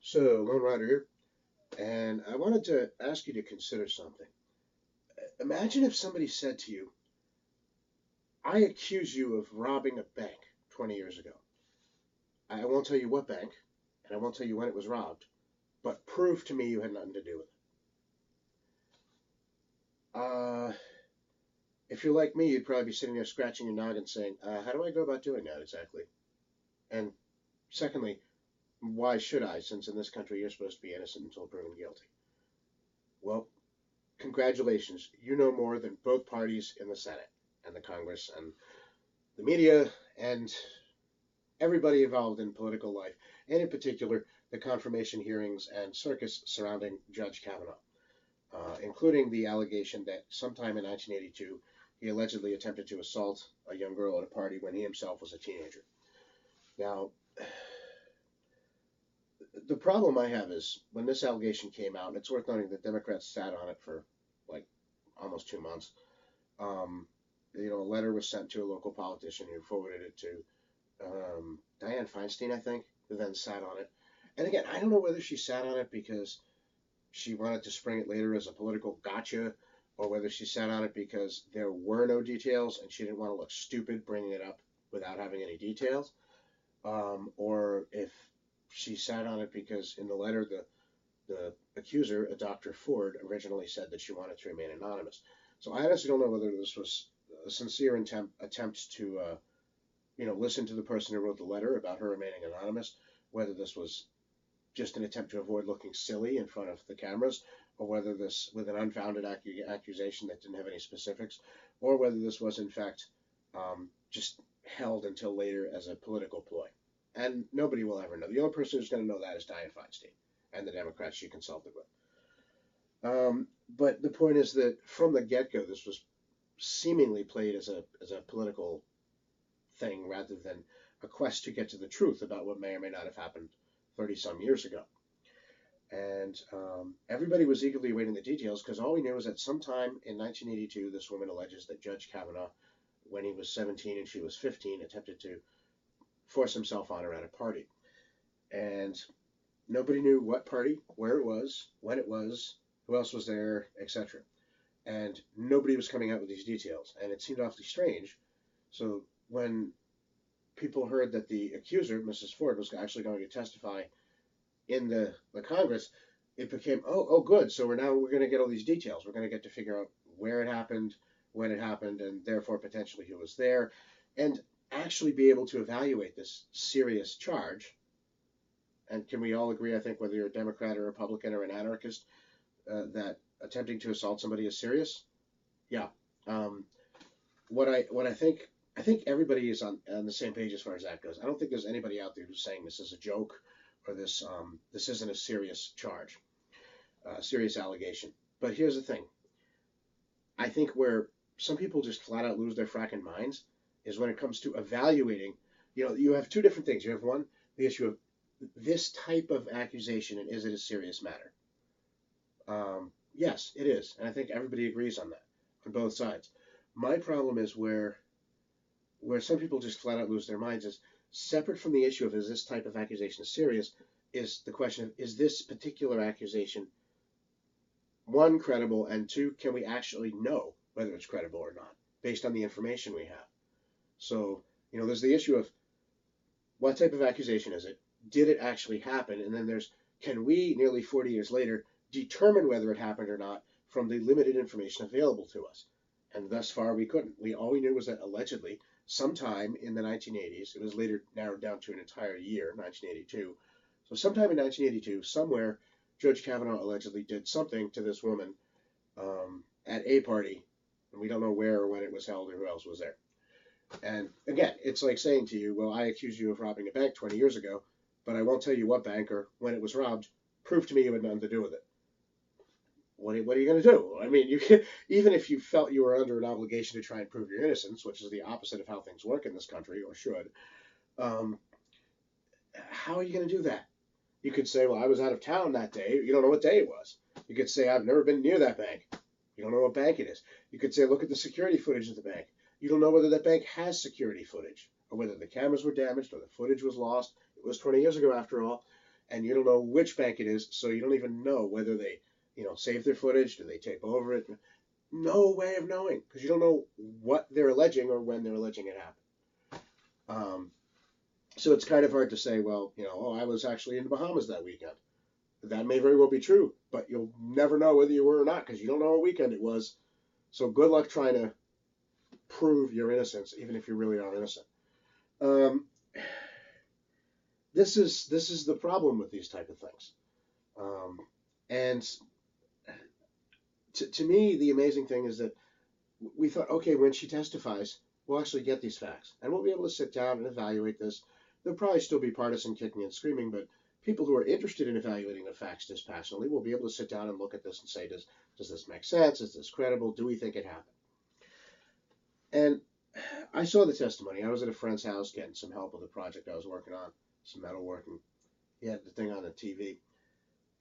So, Lone Rider here, and I wanted to ask you to consider something. Imagine if somebody said to you, I accuse you of robbing a bank 20 years ago. I won't tell you what bank, and I won't tell you when it was robbed, but prove to me you had nothing to do with it. If you're like me, you'd probably be sitting there scratching your noggin saying, how do I go about doing that exactly? And secondly, why should I, since in this country you're supposed to be innocent until proven guilty? Well, congratulations. You know more than both parties in the Senate and the Congress and the media and everybody involved in political life, and in particular, the confirmation hearings and circus surrounding Judge Kavanaugh, including the allegation that sometime in 1982 he allegedly attempted to assault a young girl at a party when he himself was a teenager. Now, the problem I have is when this allegation came out, and it's worth noting that Democrats sat on it for like almost 2 months. Um, a letter was sent to a local politician who forwarded it to Dianne Feinstein, I think, who then sat on it. And again, I don't know whether she sat on it because she wanted to spring it later as a political gotcha, or whether she sat on it because there were no details and she didn't want to look stupid bringing it up without having any details, or if she sat on it because in the letter the accuser, a Dr. Ford, originally said that she wanted to remain anonymous. So I honestly don't know whether this was a sincere attempt to listen to the person who wrote the letter about her remaining anonymous, whether this was just an attempt to avoid looking silly in front of the cameras, or whether this with an unfounded accusation that didn't have any specifics, or whether this was in fact just held until later as a political ploy. And nobody will ever know. The only person who's going to know that is Dianne Feinstein and the Democrats she consulted with. But the point is that from the get-go, this was seemingly played as a political thing rather than a quest to get to the truth about what may or may not have happened 30 some years ago. And everybody was eagerly awaiting the details because all we knew was that sometime in 1982, this woman alleges that Judge Kavanaugh, when he was 17 and she was 15, attempted to force himself on her at a party. And nobody knew what party, where it was, when it was, who else was there, etc. And nobody was coming out with these details. And it seemed awfully strange. So when people heard that the accuser, Mrs. Ford, was actually going to testify in the Congress, it became, oh, good. So we're going to get all these details. We're going to get to figure out where it happened, when it happened, and therefore potentially who was there, and actually be able to evaluate this serious charge. And can we all agree, I think, whether you're a Democrat or a Republican or an anarchist, that attempting to assault somebody is serious? Yeah. Um, I think everybody is on the same page as far as that goes. I don't think there's anybody out there who's saying this is a joke or this isn't a serious charge, serious allegation. But here's the thing. I think where some people just flat out lose their fracking minds is when it comes to evaluating. You have two different things. You have one, the issue of this type of accusation and is it a serious matter? Yes, it is, and I think everybody agrees on that on both sides. My problem is where some people just flat out lose their minds is separate from the issue of is this type of accusation serious, is the question of is this particular accusation, one, credible, and two, can we actually know whether it's credible or not based on the information we have? So, there's the issue of what type of accusation is it? Did it actually happen? And then there's, can we, nearly 40 years later, determine whether it happened or not from the limited information available to us? And thus far, we couldn't. All we knew was that allegedly, sometime in the 1980s, it was later narrowed down to an entire year, 1982. So sometime in 1982, somewhere, Judge Kavanaugh allegedly did something to this woman at a party, and we don't know where or when it was held or who else was there. And again, it's like saying to you, well, I accuse you of robbing a bank 20 years ago, but I won't tell you what bank or when it was robbed. Prove to me you had nothing to do with it. What are you going to do? I mean, even if you felt you were under an obligation to try and prove your innocence, which is the opposite of how things work in this country, or should, um, how are you going to do that? You could say, well, I was out of town that day. You don't know what day it was. You could say, I've never been near that bank. You don't know what bank it is. You could say, look at the security footage of the bank. You don't know whether that bank has security footage, or whether the cameras were damaged, or the footage was lost. It was 20 years ago, after all. and you don't know which bank it is, so you don't even know whether they, save their footage, do they tape over it? No way of knowing because you don't know what they're alleging or when they're alleging it happened. So it's kind of hard to say, well, oh, I was actually in the Bahamas that weekend. That may very well be true, but you'll never know whether you were or not because you don't know what weekend it was. So good luck trying to prove your innocence, even if you really are innocent. Um, this is the problem with these type of things. And to me, the amazing thing is that we thought, okay, when she testifies, we'll actually get these facts, and we'll be able to sit down and evaluate this. There'll probably still be partisan kicking and screaming, but people who are interested in evaluating the facts dispassionately will be able to sit down and look at this and say, does this make sense? Is this credible? Do we think it happened? And I saw the testimony. I was at a friend's house getting some help with a project I was working on, some metalworking. He had the thing on the TV.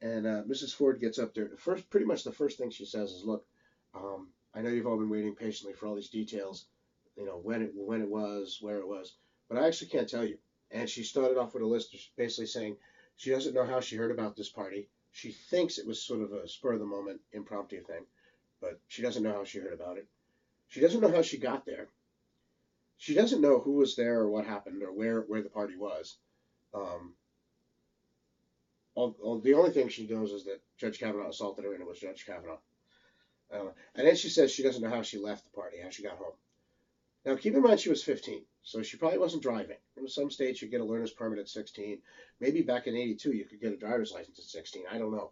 And Mrs. Ford gets up there. Pretty much the first thing she says is, "Look, I know you've all been waiting patiently for all these details, when it was, where it was, but I actually can't tell you." And she started off with a list, basically saying she doesn't know how she heard about this party. She thinks it was sort of a spur of the moment, impromptu thing, but she doesn't know how she heard about it. She doesn't know how she got there. She doesn't know who was there or what happened or where the party was. Um, the only thing she knows is that Judge Kavanaugh assaulted her, and it was Judge Kavanaugh. And then she says she doesn't know how she left the party, how she got home. Now, keep in mind she was 15, so she probably wasn't driving. In some states, you get a learner's permit at 16. Maybe back in '82, you could get a driver's license at 16. I don't know.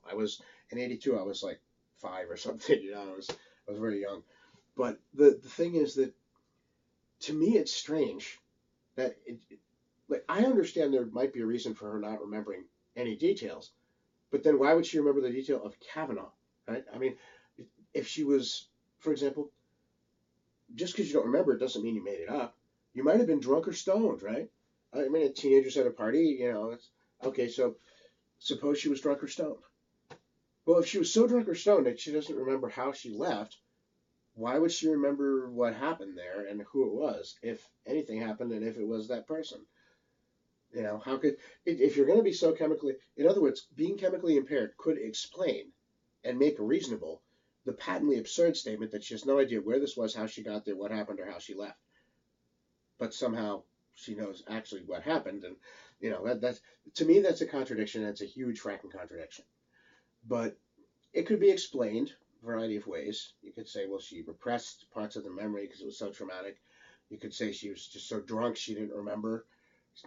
In '82, I was like 5 or something. I was very young. But the thing is that, to me, it's strange that like, I understand there might be a reason for her not remembering any details, but then why would she remember the detail of Kavanaugh, right? I mean, if she was, for example, just because you don't remember it doesn't mean you made it up. You might have been drunk or stoned, right? I mean, teenagers at a party, it's okay. So suppose she was drunk or stoned. Well, if she was so drunk or stoned that she doesn't remember how she left, why would she remember what happened there and who it was, if anything happened, and if it was that person? How could, if you're going to be so chemically, in other words, being chemically impaired could explain and make reasonable the patently absurd statement that she has no idea where this was, how she got there, what happened, or how she left. But somehow she knows actually what happened, and that's, to me, that's a contradiction. That's a huge fracking contradiction. But it could be explained a variety of ways. You could say, well, she repressed parts of the memory because it was so traumatic. You could say she was just so drunk she didn't remember.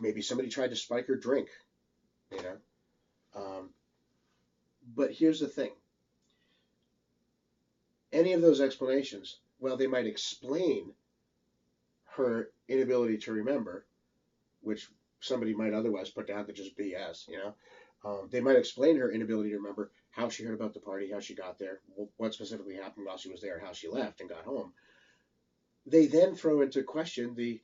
Maybe somebody tried to spike her drink, you know. But here's the thing. Any of those explanations, well, they might explain her inability to remember, which somebody might otherwise put down to just BS, They might explain her inability to remember how she heard about the party, how she got there, what specifically happened while she was there, how she left and got home. They then throw into question the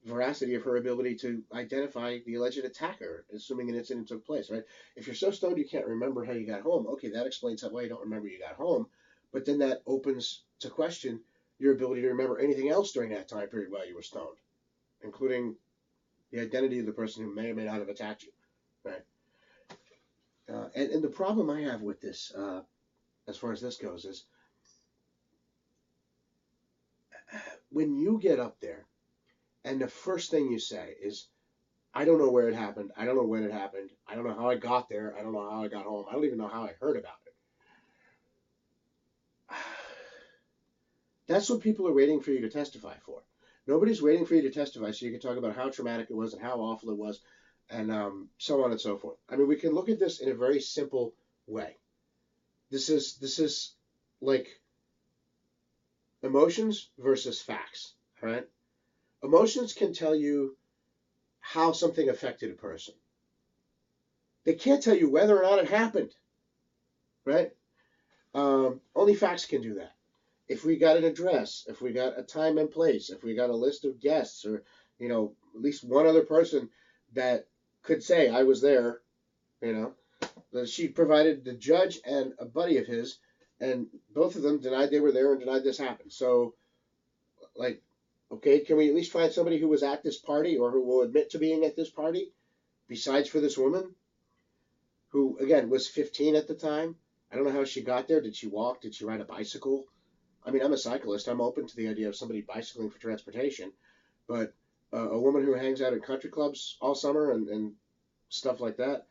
veracity of her ability to identify the alleged attacker, assuming an incident took place, right? If you're so stoned you can't remember how you got home, okay, that explains why you don't remember you got home, but then that opens to question your ability to remember anything else during that time period while you were stoned, including the identity of the person who may or may not have attacked you, right? And the problem I have with this, as far as this goes, is when you get up there and the first thing you say is, I don't know where it happened. I don't know when it happened. I don't know how I got there. I don't know how I got home. I don't even know how I heard about it. That's what people are waiting for you to testify for. Nobody's waiting for you to testify so you can talk about how traumatic it was and how awful it was and so on and so forth. I mean, we can look at this in a very simple way. This is like emotions versus facts, all right? Emotions can tell you how something affected a person. They can't tell you whether or not it happened, right? Only facts can do that. If we got an address, if we got a time and place, if we got a list of guests, or at least one other person that could say I was there, that she provided the judge and a buddy of his, and both of them denied they were there and denied this happened. So, like, okay, can we at least find somebody who was at this party or who will admit to being at this party, besides for this woman? who, again, was 15 at the time. I don't know how she got there. Did she walk? Did she ride a bicycle? I mean, I'm a cyclist. I'm open to the idea of somebody bicycling for transportation, but a woman who hangs out at country clubs all summer and stuff like that,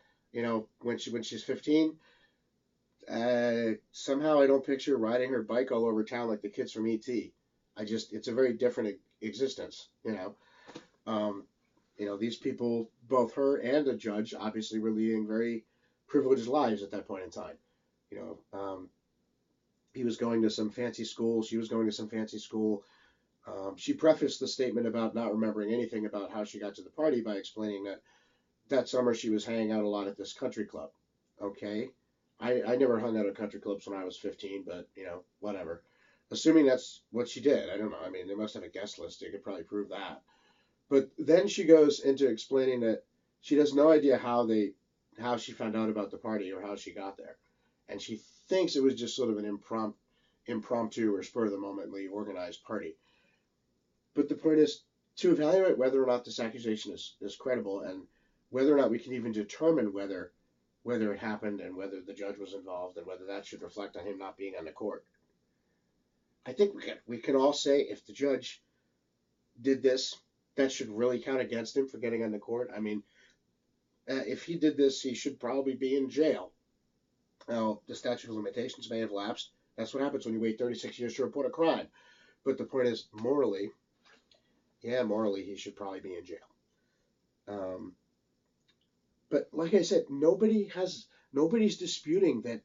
when she's 15, somehow I don't picture riding her bike all over town like the kids from ET. It's a very different existence. Um, these people, both her and the judge, obviously were leading very privileged lives at that point in time. You know, he was going to some fancy school. She was going to some fancy school. She prefaced the statement about not remembering anything about how she got to the party by explaining that summer she was hanging out a lot at this country club. Okay. I never hung out at country clubs when I was 15, but, whatever. Assuming that's what she did. I don't know. I mean, they must have a guest list. They could probably prove that. But then she goes into explaining that she has no idea how she found out about the party or how she got there. And she thinks it was just sort of an impromptu or spur of the momently organized party. But the point is to evaluate whether or not this accusation is credible and whether or not we can even determine whether it happened and whether the judge was involved and whether that should reflect on him not being on the court. I think we can all say if the judge did this, that should really count against him for getting on the court. I mean, if he did this, he should probably be in jail. Now, the statute of limitations may have lapsed. That's what happens when you wait 36 years to report a crime. But the point is, morally, he should probably be in jail. But like I said, nobody's disputing that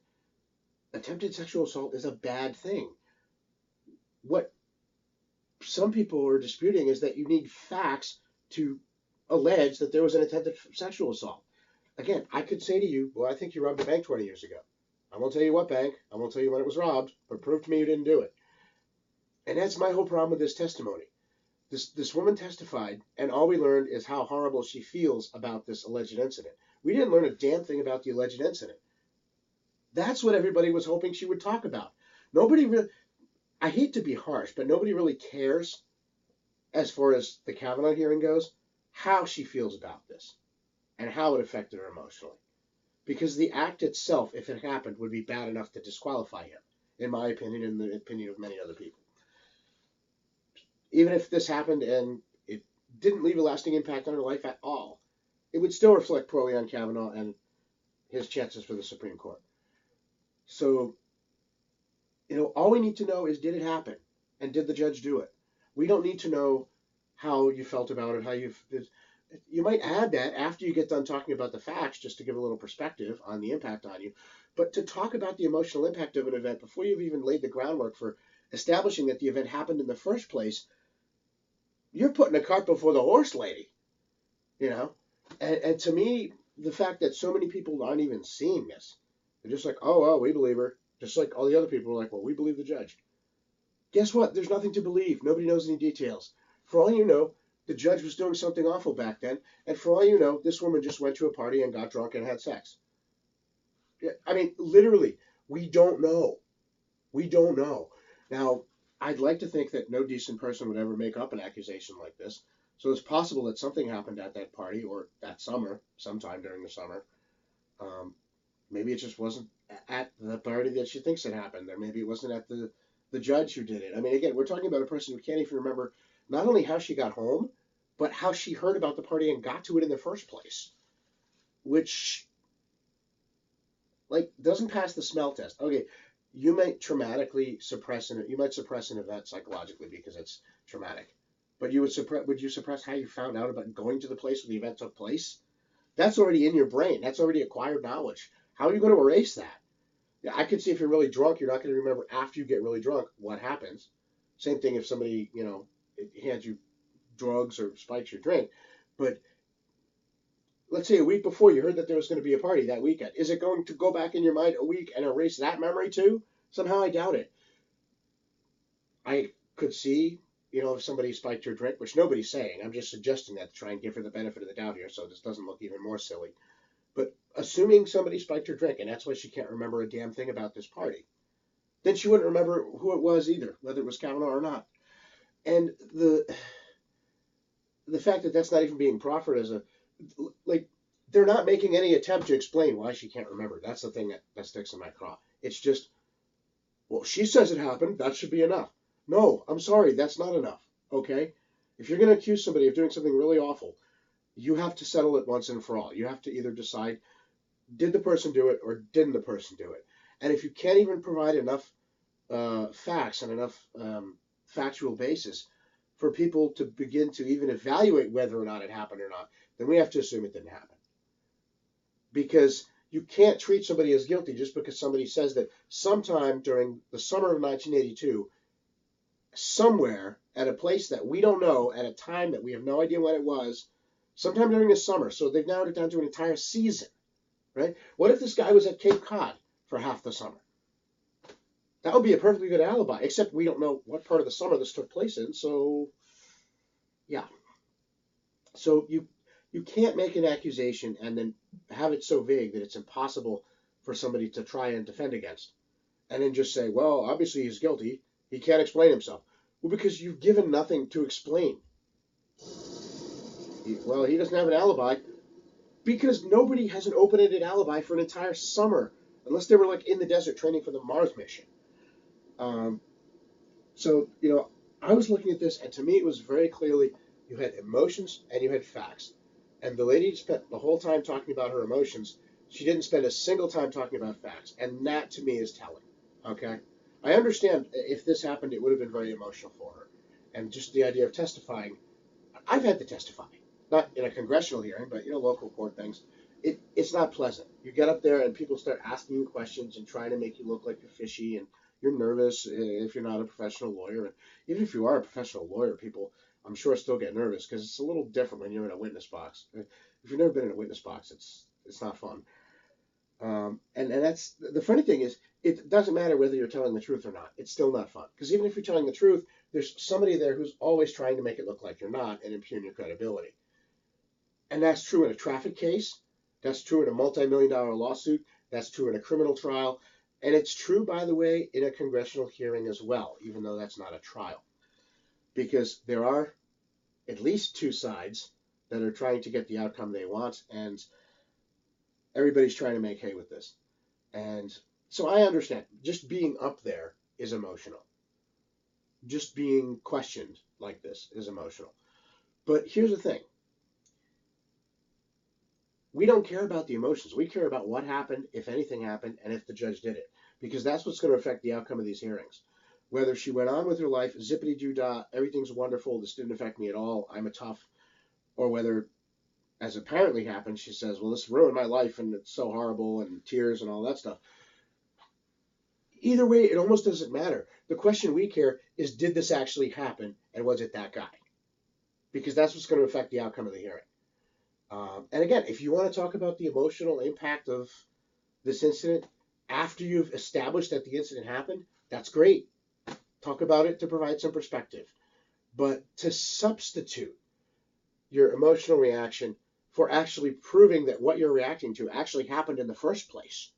attempted sexual assault is a bad thing. What some people are disputing is that you need facts to allege that there was an attempted sexual assault. Again, I could say to you, well, I think you robbed a bank 20 years ago. I won't tell you what bank. I won't tell you when it was robbed, but prove to me you didn't do it. And that's my whole problem with this testimony. This woman testified, and all we learned is how horrible she feels about this alleged incident. We didn't learn a damn thing about the alleged incident. That's what everybody was hoping she would talk about. Nobody really, I hate to be harsh, but nobody really cares, as far as the Kavanaugh hearing goes, how she feels about this and how it affected her emotionally. Because the act itself, if it happened, would be bad enough to disqualify him, in my opinion, and the opinion of many other people. Even if this happened and it didn't leave a lasting impact on her life at all, it would still reflect poorly on Kavanaugh and his chances for the Supreme Court. So, all we need to know is, did it happen? And did the judge do it? We don't need to know how you felt about it, you might add that after you get done talking about the facts, just to give a little perspective on the impact on you. But to talk about the emotional impact of an event before you've even laid the groundwork for establishing that the event happened in the first place, you're putting a cart before the horse, lady. And to me, the fact that so many people aren't even seeing this, they're just like, oh, well, we believe her. Just like all the other people are like, well, we believe the judge. Guess what? There's nothing to believe. Nobody knows any details. For all you know, the judge was doing something awful back then, and for all you know, this woman just went to a party and got drunk and had sex. I mean, literally, we don't know. We don't know. Now, I'd like to think that no decent person would ever make up an accusation like this. So it's possible that something happened at that party or that summer, sometime during the summer. Maybe it just wasn't at the party that she thinks it happened. Or maybe it wasn't at the judge who did it. I mean, again, we're talking about a person who can't even remember not only how she got home, but how she heard about the party and got to it in the first place. Which, doesn't pass the smell test. Okay, you might suppress an event psychologically because it's traumatic. But would you suppress how you found out about going to the place where the event took place? That's already in your brain. That's already acquired knowledge. How are you going to erase that? Yeah, I could see if you're really drunk, you're not going to remember after you get really drunk what happens. Same thing if somebody, hands you drugs or spikes your drink. But let's say a week before you heard that there was going to be a party that weekend. Is it going to go back in your mind a week and erase that memory too? Somehow I doubt it. I could see, if somebody spiked your drink, which nobody's saying. I'm just suggesting that to try and give her the benefit of the doubt here so this doesn't look even more silly. But assuming somebody spiked her drink and that's why she can't remember a damn thing about this party, then she wouldn't remember who it was either, whether it was Kavanaugh or not. And the fact that that's not even being proffered as they're not making any attempt to explain why she can't remember. That's the thing that sticks in my craw. It's just, well, she says it happened. That should be enough. No, I'm sorry. That's not enough. Okay? If you're going to accuse somebody of doing something really awful, you have to settle it once and for all. You have to either decide, did the person do it or didn't the person do it? And if you can't even provide enough facts and enough factual basis for people to begin to even evaluate whether or not it happened or not, then we have to assume it didn't happen. Because you can't treat somebody as guilty just because somebody says that sometime during the summer of 1982, somewhere at a place that we don't know, at a time that we have no idea when it was, sometime during the summer. So they've narrowed it down to an entire season, right? What if this guy was at Cape Cod for half the summer? That would be a perfectly good alibi, except we don't know what part of the summer this took place in. So, yeah. So you can't make an accusation and then have it so vague that it's impossible for somebody to try and defend against. And then just say, well, obviously he's guilty. He can't explain himself. Well, because you've given nothing to explain. Well, he doesn't have an alibi because nobody has an open-ended alibi for an entire summer unless they were like in the desert training for the Mars mission. So, I was looking at this, and to me it was very clearly you had emotions and you had facts. And the lady spent the whole time talking about her emotions. She didn't spend a single time talking about facts. And that, to me, is telling. Okay? I understand if this happened, it would have been very emotional for her. And just the idea of testifying, I've had to testify. Not in a congressional hearing, but, local court things. It's not pleasant. You get up there and people start asking you questions and trying to make you look like you're fishy and you're nervous if you're not a professional lawyer. And even if you are a professional lawyer, people, I'm sure, still get nervous because it's a little different when you're in a witness box. If you've never been in a witness box, it's not fun. And that's the funny thing is, it doesn't matter whether you're telling the truth or not. It's still not fun because even if you're telling the truth, there's somebody there who's always trying to make it look like you're not and impugn your credibility. And that's true in a traffic case. That's true in a multi-million-dollar lawsuit. That's true in a criminal trial. And it's true, by the way, in a congressional hearing as well, even though that's not a trial. Because there are at least two sides that are trying to get the outcome they want, and everybody's trying to make hay with this. And so I understand. Just being up there is emotional. Just being questioned like this is emotional. But here's the thing. We don't care about the emotions. We care about what happened, if anything happened, and if the judge did it. Because that's what's going to affect the outcome of these hearings. Whether she went on with her life, zippity-doo-dah, everything's wonderful, this didn't affect me at all, I'm a tough, or whether, as apparently happened, she says, well, this ruined my life, and it's so horrible, and tears and all that stuff. Either way, it almost doesn't matter. The question we care is, did this actually happen, and was it that guy? Because that's what's going to affect the outcome of the hearing. And again, if you want to talk about the emotional impact of this incident after you've established that the incident happened, that's great. Talk about it to provide some perspective. But to substitute your emotional reaction for actually proving that what you're reacting to actually happened in the first place,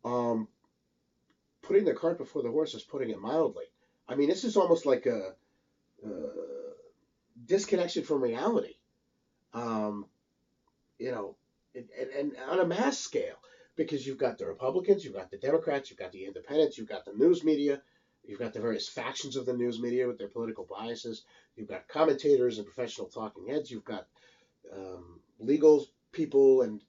putting the cart before the horse is putting it mildly. I mean, this is almost like a disconnection from reality. And on a mass scale, because you've got the Republicans, you've got the Democrats, you've got the independents, you've got the news media, you've got the various factions of the news media with their political biases, you've got commentators and professional talking heads, you've got legal people and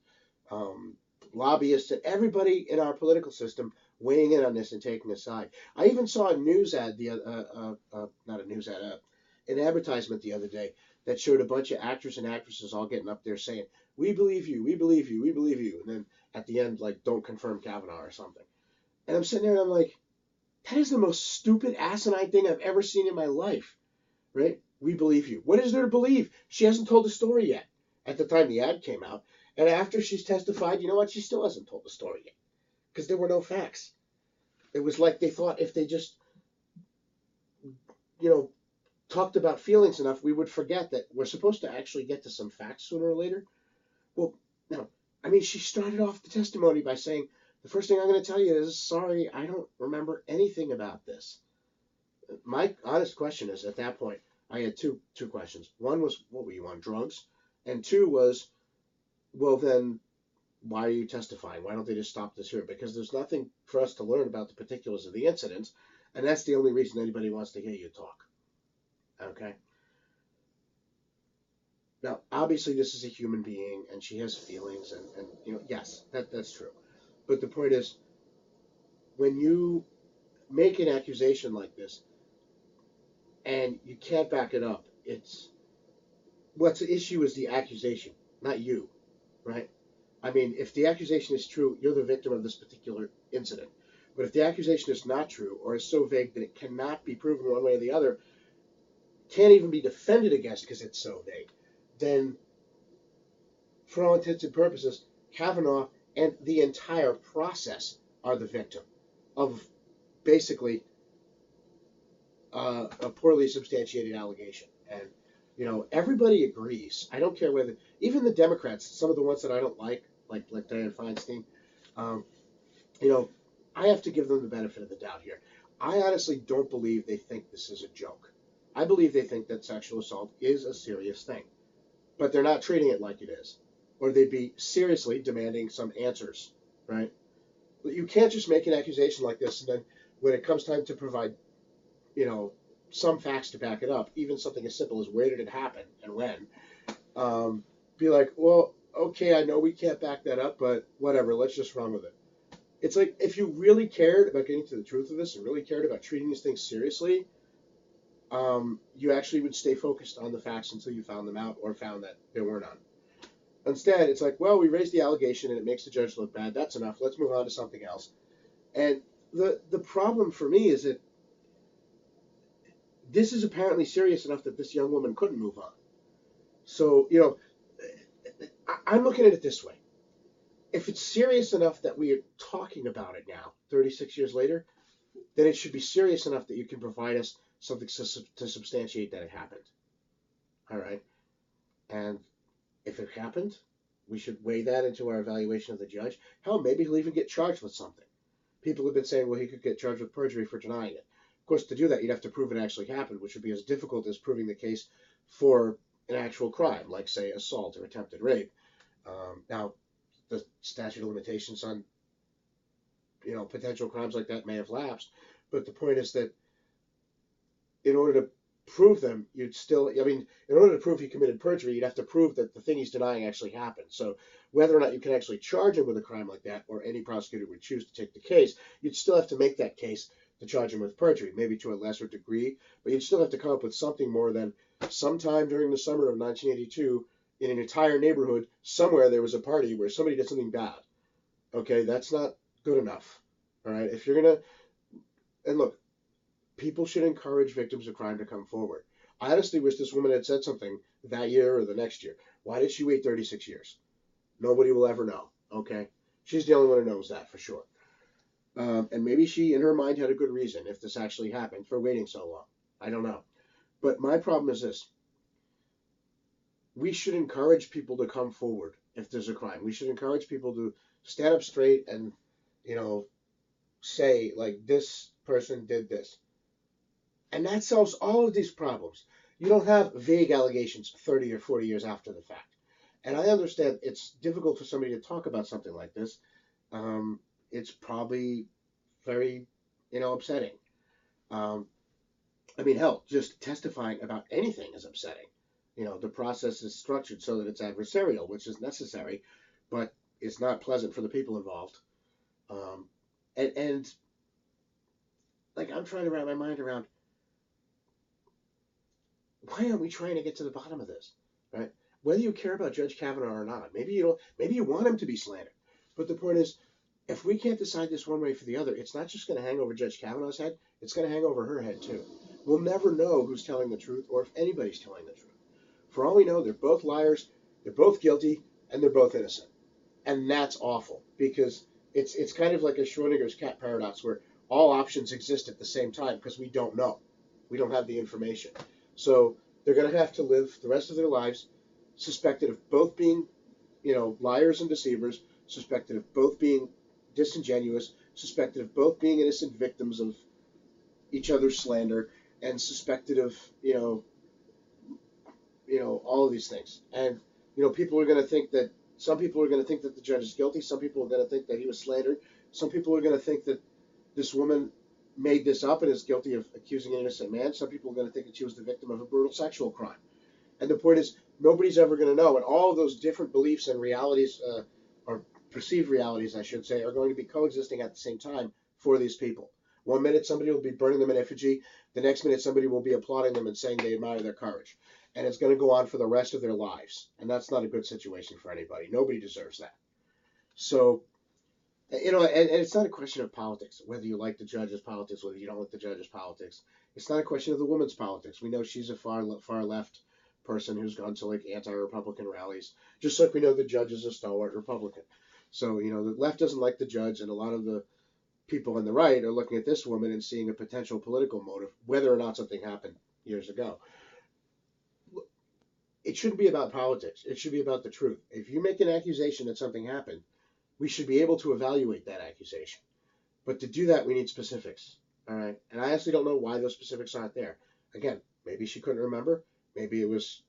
lobbyists and everybody in our political system weighing in on this and taking a side. I even saw a news ad, not a news ad, an advertisement the other day that showed a bunch of actors and actresses all getting up there saying, we believe you, we believe you, we believe you. And then at the end, like, don't confirm Kavanaugh or something. And I'm sitting there and I'm like, that is the most stupid, asinine thing I've ever seen in my life, right? We believe you. What is there to believe? She hasn't told the story yet at the time the ad came out. And after she's testified, you know what? She still hasn't told the story yet because there were no facts. It was like they thought if they just, talked about feelings enough, we would forget that we're supposed to actually get to some facts sooner or later. Well, no. I mean, she started off the testimony by saying, the first thing I'm going to tell you is, sorry, I don't remember anything about this. My honest question is, at that point, I had two questions. One was, what were you on, drugs? And two was, well, then why are you testifying? Why don't they just stop this here? Because there's nothing for us to learn about the particulars of the incident, and that's the only reason anybody wants to hear you talk. Okay? Now, obviously, this is a human being, and she has feelings, and yes, that's true. But the point is, when you make an accusation like this and you can't back it up, it's what's the issue is the accusation, not you, right? I mean, if the accusation is true, you're the victim of this particular incident. But if the accusation is not true or is so vague that it cannot be proven one way or the other, can't even be defended against because it's so vague, then for all intents and purposes, Kavanaugh and the entire process are the victim of basically a poorly substantiated allegation. And everybody agrees. I don't care whether even the Democrats, some of the ones that I don't like Dianne Feinstein, um, you know, I have to give them the benefit of the doubt here. I honestly don't believe they think this is a joke. I believe they think that sexual assault is a serious thing, but they're not treating it like it is, or they'd be seriously demanding some answers, right? But you can't just make an accusation like this and then when it comes time to provide, you know, some facts to back it up, even something as simple as where did it happen and when, be like, well, okay, I know we can't back that up, but whatever, let's just run with it. It's like if you really cared about getting to the truth of this and really cared about treating these things seriously, you actually would stay focused on the facts until you found them out or found that there were none. Instead, it's like, well, we raised the allegation and it makes the judge look bad. That's enough. Let's move on to something else. And the problem for me is that this is apparently serious enough that this young woman couldn't move on. So, I'm looking at it this way. If it's serious enough that we are talking about it now, 36 years later, then it should be serious enough that you can provide us something to substantiate that it happened. All right. And if it happened, we should weigh that into our evaluation of the judge. Hell, maybe he'll even get charged with something. People have been saying, well, he could get charged with perjury for denying it. Of course, to do that, you'd have to prove it actually happened, which would be as difficult as proving the case for an actual crime, like, say, assault or attempted rape. Now, the statute of limitations on potential crimes like that may have lapsed, but the point is that in order to prove them, in order to prove he committed perjury, you'd have to prove that the thing he's denying actually happened. So whether or not you can actually charge him with a crime like that, or any prosecutor would choose to take the case, you'd still have to make that case to charge him with perjury, maybe to a lesser degree, but you'd still have to come up with something more than sometime during the summer of 1982, in an entire neighborhood, somewhere there was a party where somebody did something bad. Okay, that's not good enough. All right, if you're gonna, and look, people should encourage victims of crime to come forward. I honestly wish this woman had said something that year or the next year. Why did she wait 36 years? Nobody will ever know. Okay, she's the only one who knows that for sure. And maybe she, in her mind, had a good reason if this actually happened for waiting so long. I don't know. But my problem is this. We should encourage people to come forward if there's a crime. We should encourage people to stand up straight and, say, like, this person did this. And that solves all of these problems. You don't have vague allegations 30 or 40 years after the fact. And I understand it's difficult for somebody to talk about something like this. It's probably very, upsetting. Hell, just testifying about anything is upsetting. The process is structured so that it's adversarial, which is necessary, but it's not pleasant for the people involved. And like, I'm trying to wrap my mind around, why aren't we trying to get to the bottom of this, right? Whether you care about Judge Kavanaugh or not, maybe you don't, maybe you want him to be slandered. But the point is, if we can't decide this one way for the other, it's not just going to hang over Judge Kavanaugh's head, it's going to hang over her head too. We'll never know who's telling the truth or if anybody's telling the truth. For all we know, they're both liars, they're both guilty, and they're both innocent. And that's awful because it's kind of like a Schrodinger's cat paradox where all options exist at the same time because we don't know. We don't have the information. So they're going to have to live the rest of their lives suspected of both being, liars and deceivers, suspected of both being disingenuous, suspected of both being innocent victims of each other's slander, and suspected of, all of these things. And, people are going to think that Some people are going to think that the judge is guilty. Some people are going to think that he was slandered. Some people are going to think that this woman made this up and is guilty of accusing an innocent man. Some people are going to think that she was the victim of a brutal sexual crime. And the point is, nobody's ever going to know. And all of those different beliefs and realities, or perceived realities, I should say, are going to be coexisting at the same time for these people. One minute, somebody will be burning them in effigy. The next minute, somebody will be applauding them and saying they admire their courage. And it's going to go on for the rest of their lives. And that's not a good situation for anybody. Nobody deserves that. So, and it's not a question of politics, whether you like the judge's politics, whether you don't like the judge's politics. It's not a question of the woman's politics. We know she's a far left person who's gone to like anti-Republican rallies, just like we know the judge is a stalwart Republican. So, the left doesn't like the judge, and a lot of the people on the right are looking at this woman and seeing a potential political motive, whether or not something happened years ago. It shouldn't be about politics. It should be about the truth. If you make an accusation that something happened, we should be able to evaluate that accusation. But to do that, we need specifics. All right? And I actually don't know why those specifics aren't there. Again, maybe she couldn't remember. Maybe it was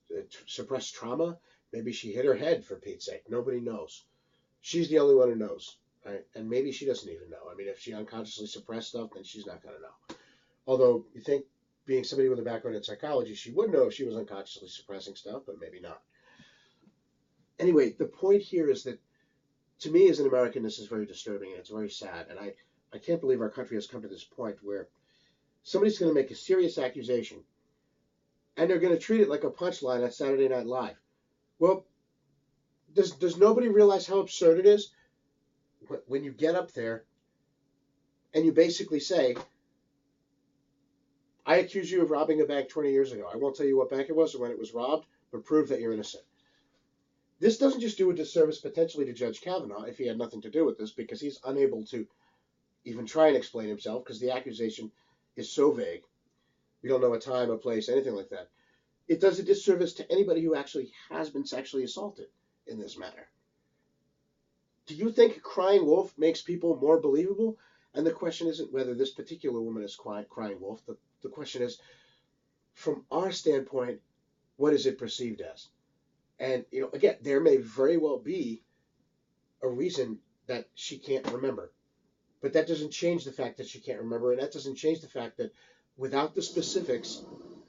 suppressed trauma. Maybe she hit her head, for Pete's sake. Nobody knows. She's the only one who knows. Right? And maybe she doesn't even know. I mean, if she unconsciously suppressed stuff, then she's not going to know. Although, you think, being somebody with a background in psychology, she would know if she was unconsciously suppressing stuff, but maybe not. Anyway, the point here is that, to me as an American, this is very disturbing and it's very sad. And I can't believe our country has come to this point where somebody's going to make a serious accusation and they're going to treat it like a punchline at Saturday Night Live. Well, does nobody realize how absurd it is? When you get up there and you basically say, I accuse you of robbing a bank 20 years ago. I won't tell you what bank it was or when it was robbed, but prove that you're innocent. This doesn't just do a disservice potentially to Judge Kavanaugh if he had nothing to do with this, because he's unable to even try and explain himself because the accusation is so vague. We don't know a time, a place, anything like that. It does a disservice to anybody who actually has been sexually assaulted in this matter. Do you think crying wolf makes people more believable? And the question isn't whether this particular woman is crying wolf. The question is, from our standpoint, what is it perceived as? And, again, there may very well be a reason that she can't remember. But that doesn't change the fact that she can't remember, and that doesn't change the fact that without the specifics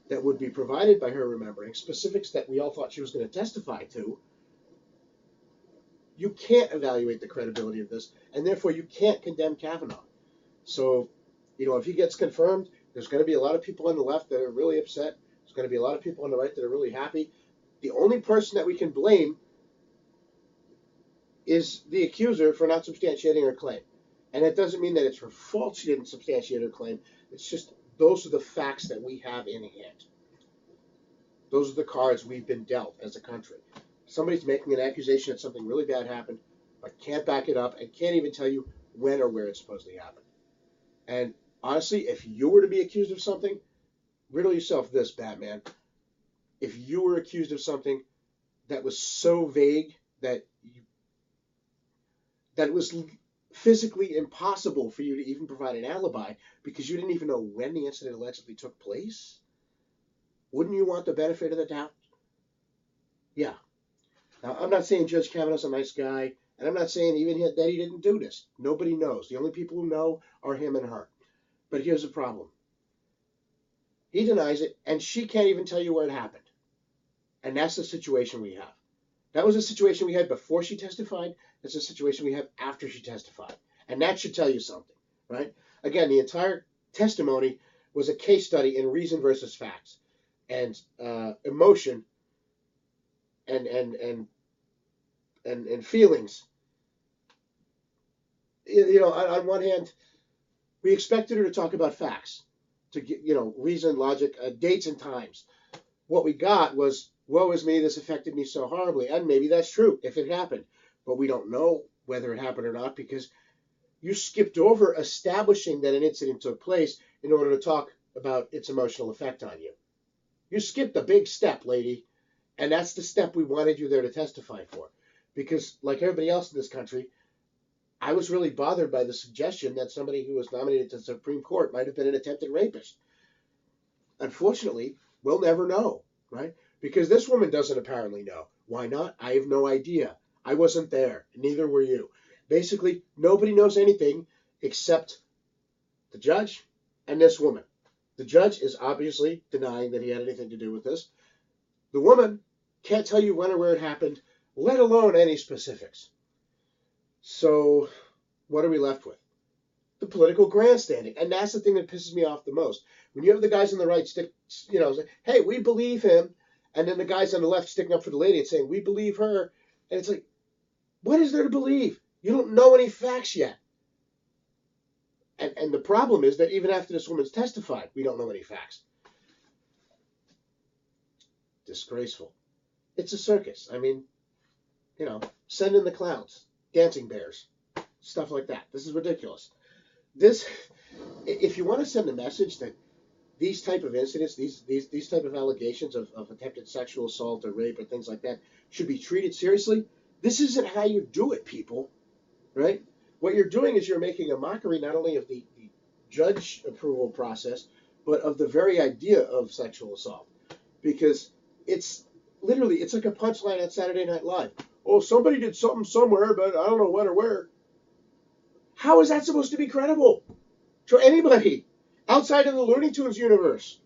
that would be provided by her remembering, specifics that we all thought she was going to testify to, you can't evaluate the credibility of this, and therefore you can't condemn Kavanaugh. So, if he gets confirmed, there's going to be a lot of people on the left that are really upset. There's going to be a lot of people on the right that are really happy. The only person that we can blame is the accuser for not substantiating her claim. And that doesn't mean that it's her fault she didn't substantiate her claim. It's just those are the facts that we have in hand. Those are the cards we've been dealt as a country. Somebody's making an accusation that something really bad happened, but can't back it up and can't even tell you when or where it supposedly happened. And honestly, if you were to be accused of something, riddle yourself this, Batman. If you were accused of something that was so vague that it was physically impossible for you to even provide an alibi because you didn't even know when the incident allegedly took place, wouldn't you want the benefit of the doubt? Yeah. Now, I'm not saying Judge Kavanaugh's a nice guy, and I'm not saying even that he didn't do this. Nobody knows. The only people who know are him and her. But here's the problem. He denies it, and she can't even tell you where it happened. And that's the situation we have. That was a situation we had before she testified. That's a situation we have after she testified. And that should tell you something, right? Again, the entire testimony was a case study in reason versus facts, and emotion and feelings. On one hand, we expected her to talk about facts, to get, reason, logic, dates and times. What we got was, woe is me, this affected me so horribly. And maybe that's true if it happened. But we don't know whether it happened or not because you skipped over establishing that an incident took place in order to talk about its emotional effect on you. You skipped a big step, lady. And that's the step we wanted you there to testify for. Because like everybody else in this country, I was really bothered by the suggestion that somebody who was nominated to the Supreme Court might have been an attempted rapist. Unfortunately, we'll never know, right? Because this woman doesn't apparently know. Why not? I have no idea. I wasn't there. Neither were you. Basically, nobody knows anything except the judge and this woman. The judge is obviously denying that he had anything to do with this. The woman can't tell you when or where it happened, let alone any specifics. So what are we left with? The political grandstanding. And that's the thing that pisses me off the most. When you have the guys on the right say, hey, we believe him, and then the guys on the left sticking up for the lady and saying, we believe her. And it's like, what is there to believe? You don't know any facts yet. And the problem is that even after this woman's testified, we don't know any facts. Disgraceful. It's a circus. I mean, send in the clowns, dancing bears, stuff like that. This is ridiculous. If you want to send a message that these type of incidents, these type of allegations of attempted sexual assault or rape or things like that should be treated seriously, this isn't how you do it, people, right? What you're doing is you're making a mockery not only of the judge approval process, but of the very idea of sexual assault. Because it's like a punchline on Saturday Night Live. Oh, somebody did something somewhere, but I don't know when or where. How is that supposed to be credible to anybody outside of the Looney Tunes universe?